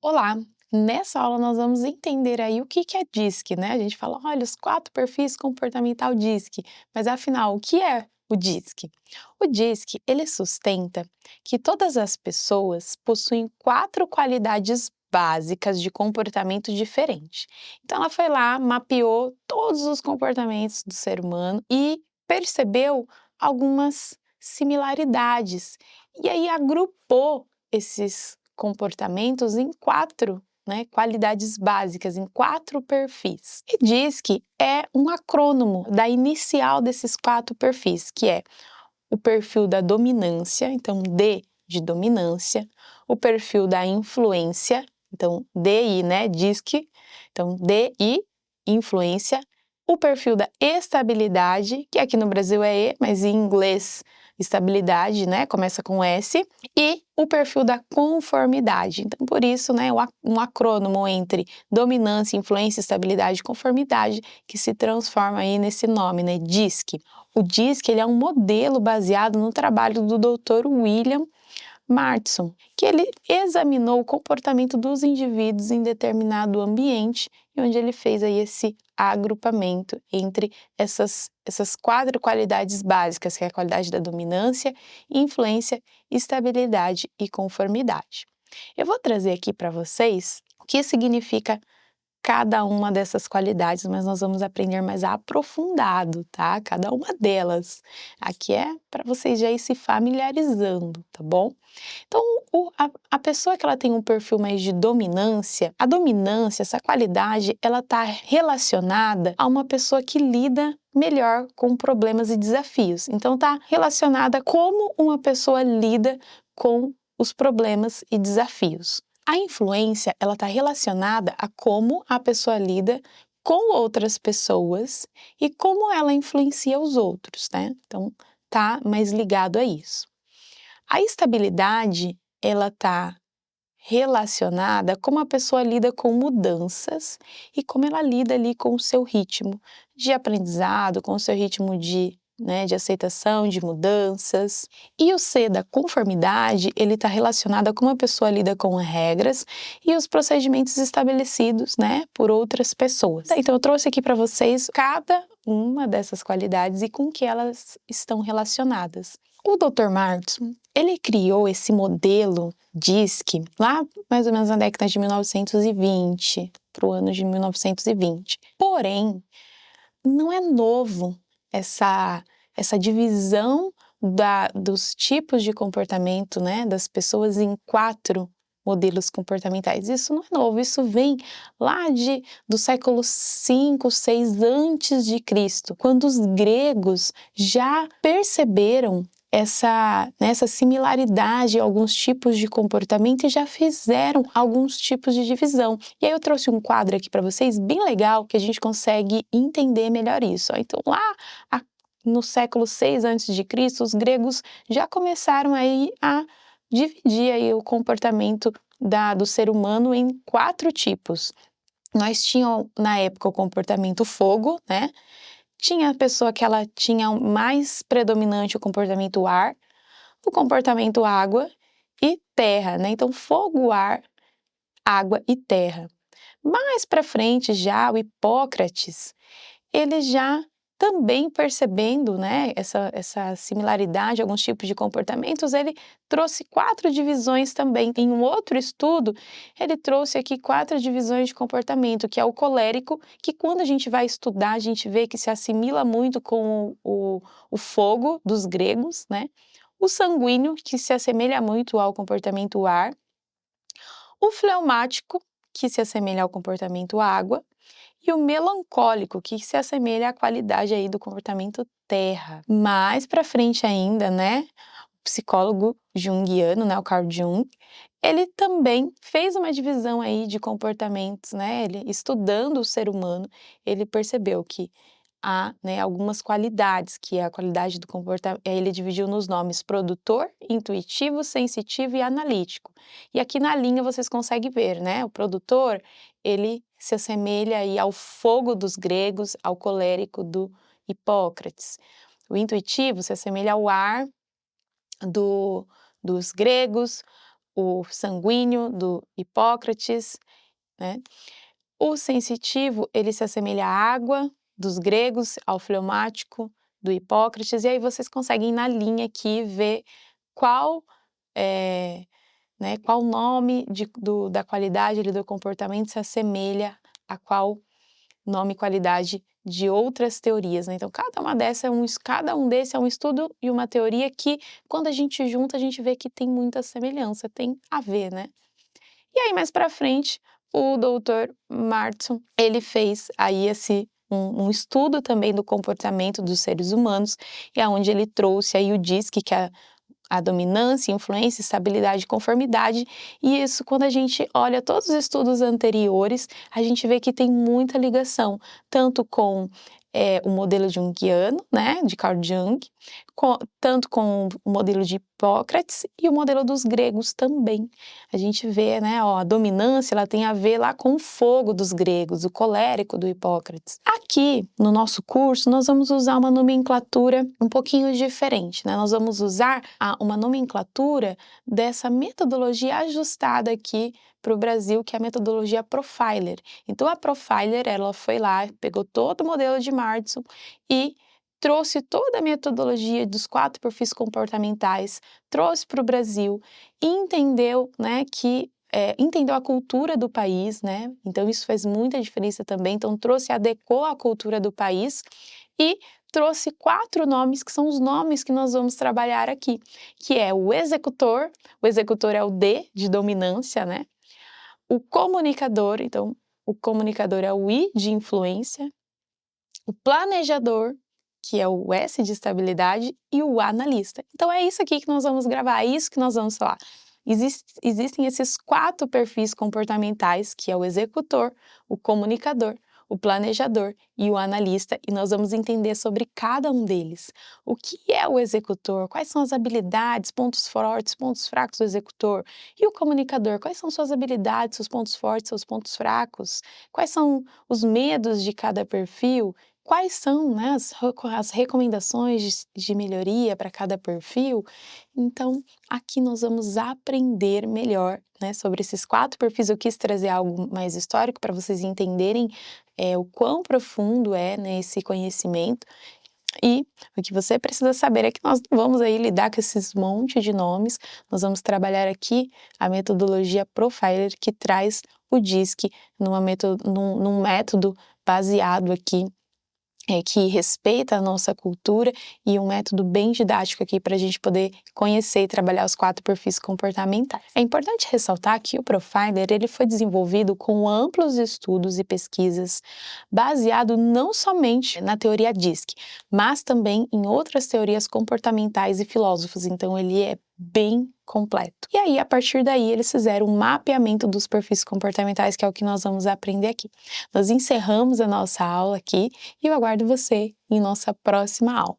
Olá! Nessa aula nós vamos entender aí o que que é DISC, né? A gente fala, olha, os 4 perfis comportamental DISC, mas afinal, o que é o DISC? O DISC, ele sustenta que todas as pessoas possuem 4 qualidades básicas de comportamento diferente. Então ela foi lá, mapeou todos os comportamentos do ser humano e percebeu algumas similaridades. E aí agrupou esses comportamentos em 4, né, qualidades básicas, em 4 perfis. E diz que é um acrônimo da inicial desses 4 perfis, que é o perfil da dominância, então D de dominância, o perfil da influência, então DI, né, DISC, então DI, influência, o perfil da estabilidade, que aqui no Brasil é E, mas em inglês estabilidade, né, começa com S, e o perfil da conformidade. Então, por isso, né, um acrônimo entre dominância, influência, estabilidade e conformidade, que se transforma aí nesse nome, né, DISC. O DISC ele é um modelo baseado no trabalho do Dr. William Marston, que ele examinou o comportamento dos indivíduos em determinado ambiente e onde ele fez aí esse agrupamento entre essas 4 qualidades básicas, que é a qualidade da dominância, influência, estabilidade e conformidade. Eu vou trazer aqui para vocês o que significa cada uma dessas qualidades, mas nós vamos aprender mais aprofundado, tá? Cada uma delas. Aqui é para vocês já ir se familiarizando, tá bom? Então, a pessoa que ela tem um perfil mais de dominância, a dominância, essa qualidade, ela está relacionada a uma pessoa que lida melhor com problemas e desafios. Então, está relacionada a como uma pessoa lida com os problemas e desafios. A influência, ela está relacionada a como a pessoa lida com outras pessoas e como ela influencia os outros, né? Então, tá mais ligado a isso. A estabilidade, ela está relacionada a como a pessoa lida com mudanças e como ela lida ali com o seu ritmo de aprendizado, com o seu ritmo de aceitação, de mudanças. E o C da conformidade, ele está relacionado a como a pessoa lida com regras e os procedimentos estabelecidos, né, por outras pessoas. Então eu trouxe aqui para vocês cada uma dessas qualidades e com que elas estão relacionadas. O Dr. Martin, ele criou esse modelo DISC lá mais ou menos na década de 1920, para o ano de 1920. Porém, não é novo essa divisão dos tipos de comportamento, né, das pessoas em 4 modelos comportamentais. Isso não é novo, isso vem lá do século 5, 6 antes de Cristo, quando os gregos já perceberam essa similaridade em alguns tipos de comportamento e já fizeram alguns tipos de divisão. E aí eu trouxe um quadro aqui para vocês bem legal que a gente consegue entender melhor isso. Então lá no século 6 a.C., os gregos já começaram aí a dividir aí o comportamento do ser humano em 4 tipos. Nós tínhamos na época o comportamento fogo, né? Tinha a pessoa que ela tinha mais predominante o comportamento ar, o comportamento água e terra, né? Então, fogo, ar, água e terra. Mais para frente já o Hipócrates, ele já também percebendo, né, essa similaridade, alguns tipos de comportamentos, ele trouxe 4 divisões também. Em um outro estudo, ele trouxe aqui 4 divisões de comportamento, que é o colérico, que quando a gente vai estudar, a gente vê que se assimila muito com o fogo dos gregos, né? O sanguíneo, que se assemelha muito ao comportamento ar, o fleumático, que se assemelha ao comportamento água, e o melancólico, que se assemelha à qualidade aí do comportamento terra. Mais para frente ainda, né, o psicólogo junguiano, né, o Carl Jung, ele também fez uma divisão aí de comportamentos, né, ele estudando o ser humano, ele percebeu que há, né, algumas qualidades, que é a qualidade do comportamento, ele dividiu nos nomes produtor, intuitivo, sensitivo e analítico. E aqui na linha vocês conseguem ver, né, o produtor, ele se assemelha aí ao fogo dos gregos, ao colérico do Hipócrates. O intuitivo se assemelha ao ar dos gregos, o sanguíneo do Hipócrates, né. O sensitivo, ele se assemelha à água dos gregos, ao fleumático do Hipócrates, e aí vocês conseguem na linha aqui ver qual, eh, qual nome da qualidade ali do comportamento se assemelha a qual nome e qualidade de outras teorias, né. Então cada um desse é um estudo e uma teoria que, quando a gente junta, a gente vê que tem muita semelhança, tem a ver, né. E aí mais para frente, o doutor Martin, ele fez aí um estudo também do comportamento dos seres humanos, e aonde ele trouxe aí o DISC, que é a dominância, influência, estabilidade e conformidade, e isso, quando a gente olha todos os estudos anteriores, a gente vê que tem muita ligação, tanto com o modelo junguiano, né, de Carl Jung, tanto com o modelo de Hipócrates e o modelo dos gregos também. A gente vê, né, ó, a dominância, ela tem a ver lá com o fogo dos gregos, o colérico do Hipócrates. Aqui, no nosso curso, nós vamos usar uma nomenclatura um pouquinho diferente, né? Nós vamos usar uma nomenclatura dessa metodologia ajustada aqui para o Brasil, que é a metodologia Profiler. Então, a Profiler, ela foi lá, pegou todo o modelo de Martin e trouxe toda a metodologia dos 4 perfis comportamentais, trouxe para o Brasil e entendeu, né, que entendeu a cultura do país, né, então isso faz muita diferença também, então adequou a cultura do país e trouxe 4 nomes, que são os nomes que nós vamos trabalhar aqui, que é o executor é o D de dominância, né, o comunicador, então o comunicador é o I de influência, o planejador, que é o S de estabilidade, e o analista. Então é isso aqui que nós vamos gravar, é isso que nós vamos falar. Existem esses 4 perfis comportamentais, que é o executor, o comunicador, o planejador e o analista, e nós vamos entender sobre cada um deles. O que é o executor? Quais são as habilidades, pontos fortes, pontos fracos do executor? E o comunicador? Quais são suas habilidades, seus pontos fortes, seus pontos fracos? Quais são os medos de cada perfil? Quais são, né, as recomendações de melhoria para cada perfil? Então, aqui nós vamos aprender melhor, né, sobre esses 4 perfis. Eu quis trazer algo mais histórico para vocês entenderem o quão profundo é, né, esse conhecimento. E o que você precisa saber é que nós não vamos aí lidar com esses monte de nomes, nós vamos trabalhar aqui a metodologia Profiler, que traz o DISC num método baseado aqui que respeita a nossa cultura, e um método bem didático aqui para a gente poder conhecer e trabalhar os 4 perfis comportamentais. É importante ressaltar que o Profiler ele foi desenvolvido com amplos estudos e pesquisas, baseado não somente na teoria DISC, mas também em outras teorias comportamentais e filósofos, então ele é bem completo. E aí, a partir daí, eles fizeram um mapeamento dos perfis comportamentais, que é o que nós vamos aprender aqui. Nós encerramos a nossa aula aqui e eu aguardo você em nossa próxima aula.